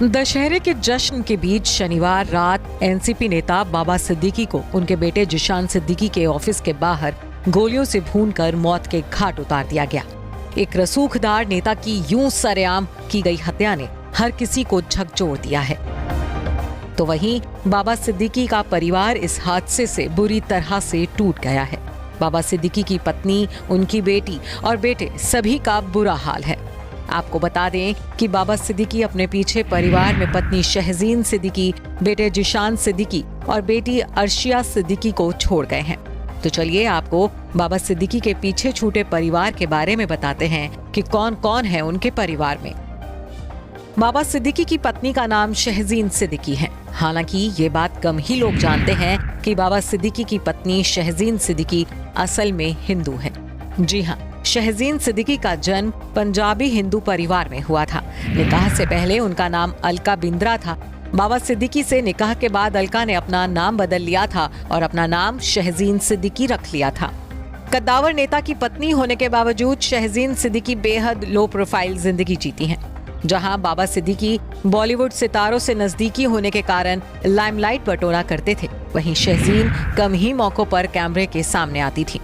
दशहरे के जश्न के बीच शनिवार रात एनसीपी नेता बाबा सिद्दीकी को उनके बेटे जिशान सिद्दीकी के ऑफिस के बाहर गोलियों से भूनकर मौत के घाट उतार दिया गया। एक रसूखदार नेता की यूं सरेआम की गई हत्या ने हर किसी को झकझोर दिया है। तो वहीं बाबा सिद्दीकी का परिवार इस हादसे से बुरी तरह से टूट गया है। बाबा सिद्दीकी की पत्नी, उनकी बेटी और बेटे सभी का बुरा हाल है। आपको बता दें कि बाबा सिद्दीकी अपने पीछे परिवार में पत्नी शहजीन सिद्दीकी, बेटे जिशान सिद्दीकी और बेटी अर्शिया सिद्दीकी को छोड़ गए हैं। तो चलिए आपको बाबा सिद्दीकी के पीछे छूटे परिवार के बारे में बताते हैं कि कौन कौन है उनके परिवार में। बाबा सिद्दीकी की पत्नी का नाम शहजीन सिद्दीकी है। हालांकि ये बात कम ही लोग जानते हैं कि बाबा सिद्दीकी की पत्नी शहजीन सिद्दीकी असल में हिंदू है। जी हाँ, शहजीन सिद्दीकी का जन्म पंजाबी हिंदू परिवार में हुआ था। निकाह से पहले उनका नाम अलका बिंद्रा था। बाबा सिद्दीकी से निकाह के बाद अलका ने अपना नाम बदल लिया था और अपना नाम शहजीन सिद्दीकी रख लिया था। कद्दावर नेता की पत्नी होने के बावजूद शहजीन सिद्दीकी बेहद लो प्रोफाइल जिंदगी जीती हैं। जहां बाबा सिद्दीकी बॉलीवुड सितारों से नजदीकी होने के कारण लाइमलाइट बटोरा करते थे, वहीं शहजीन कम ही मौकों पर कैमरे के सामने आती थी।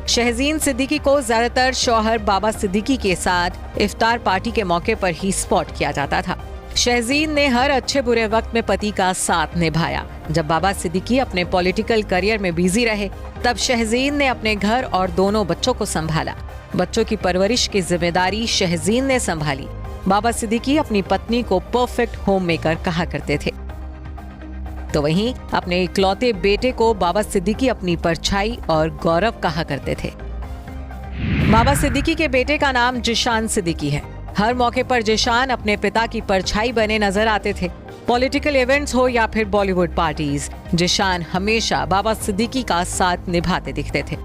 शहजीन सिद्दीकी को ज्यादातर शौहर बाबा सिद्दीकी के साथ इफ्तार पार्टी के मौके पर ही स्पॉट किया जाता था। शहजीन ने हर अच्छे बुरे वक्त में पति का साथ निभाया। जब बाबा सिद्दीकी अपने पॉलिटिकल करियर में बिजी रहे, तब शहजीन ने अपने घर और दोनों बच्चों को संभाला। बच्चों की परवरिश की जिम्मेदारी शहजीन ने संभाली। बाबा सिद्दीकी अपनी पत्नी को परफेक्ट होम मेकर कहा करते थे। तो वहीं अपने इकलौते बेटे को बाबा सिद्दीकी अपनी परछाई और गौरव कहा करते थे। बाबा सिद्दीकी के बेटे का नाम जिशान सिद्दीकी है। हर मौके पर जिशान अपने पिता की परछाई बने नजर आते थे। पॉलिटिकल इवेंट्स हो या फिर बॉलीवुड पार्टीज, जिशान हमेशा बाबा सिद्दीकी का साथ निभाते दिखते थे।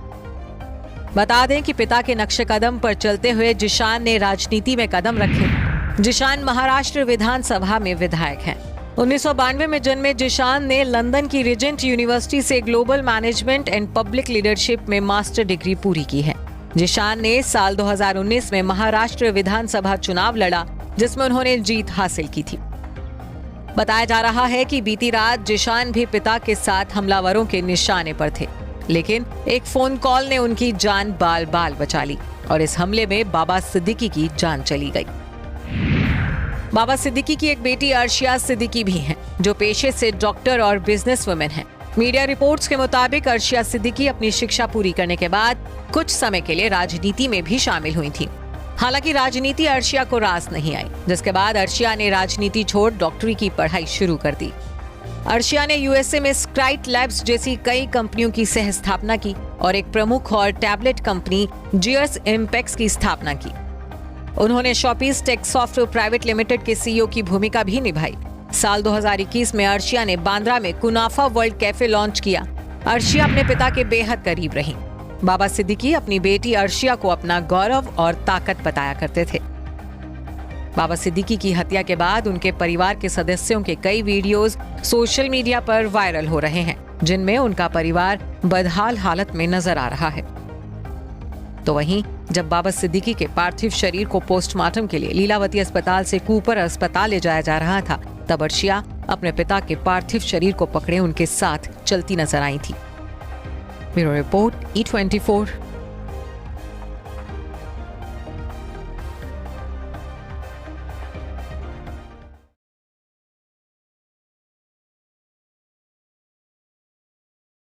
बता दें कि पिता के नक्शे कदम पर चलते हुए जिशान ने राजनीति में कदम रखे। जिशान महाराष्ट्र विधानसभा में विधायक हैं। 1992 में जन्मे जिशान ने लंदन की रिजेंट यूनिवर्सिटी से global management and public leadership में मास्टर डिग्री पूरी की है। जिशान ने साल 2019 में महाराष्ट्र विधानसभा चुनाव लड़ा, जिसमें उन्होंने जीत हासिल की थी। बताया जा रहा है कि बीती रात जिशान भी पिता के साथ हमलावरों के निशाने पर थे, लेकिन एक फोन कॉल ने उनकी जान बाल बाल बचा ली और इस हमले में बाबा सिद्दीकी की जान चली गई। बाबा सिद्दीकी की एक बेटी अर्शिया सिद्दीकी भी हैं, जो पेशे से डॉक्टर और बिजनेस वुमेन हैं। मीडिया रिपोर्ट्स के मुताबिक अर्शिया सिद्दीकी अपनी शिक्षा पूरी करने के बाद कुछ समय के लिए राजनीति में भी शामिल हुई थी। हालांकि राजनीति अर्शिया को रास नहीं आई, जिसके बाद अर्शिया ने राजनीति छोड़ डॉक्टरी की पढ़ाई शुरू कर दी। अर्शिया ने यूएसए में स्क्राइट लैब्स जैसी कई कंपनियों की सह स्थापना की और एक प्रमुख और टैबलेट कंपनी जियर्स इम्पैक्स की स्थापना की। उन्होंने शॉपीज टेक सॉफ्टवेयर प्राइवेट लिमिटेड के सीईओ की भूमिका भी निभाई। साल 2021 में अर्शिया ने बांद्रा में कुनाफा वर्ल्ड कैफे लॉन्च किया। अर्शिया अपने पिता के बेहद करीब रहीं। बाबा सिद्दीकी अपनी बेटी अर्शिया को अपना गौरव और ताकत बताया करते थे। बाबा सिद्दीकी की हत्या के बाद उनके परिवार के सदस्यों के कई वीडियोस सोशल मीडिया पर वायरल हो रहे हैं, जिनमें उनका परिवार बदहाल हालत में नजर आ रहा है। तो वहीं जब बाबा सिद्दीकी के पार्थिव शरीर को पोस्टमार्टम के लिए लीलावती अस्पताल से कूपर अस्पताल ले जाया जा रहा था, तब अर्शिया अपने पिता के पार्थिव शरीर को पकड़े उनके साथ चलती नजर आई थी। Bureau report E24।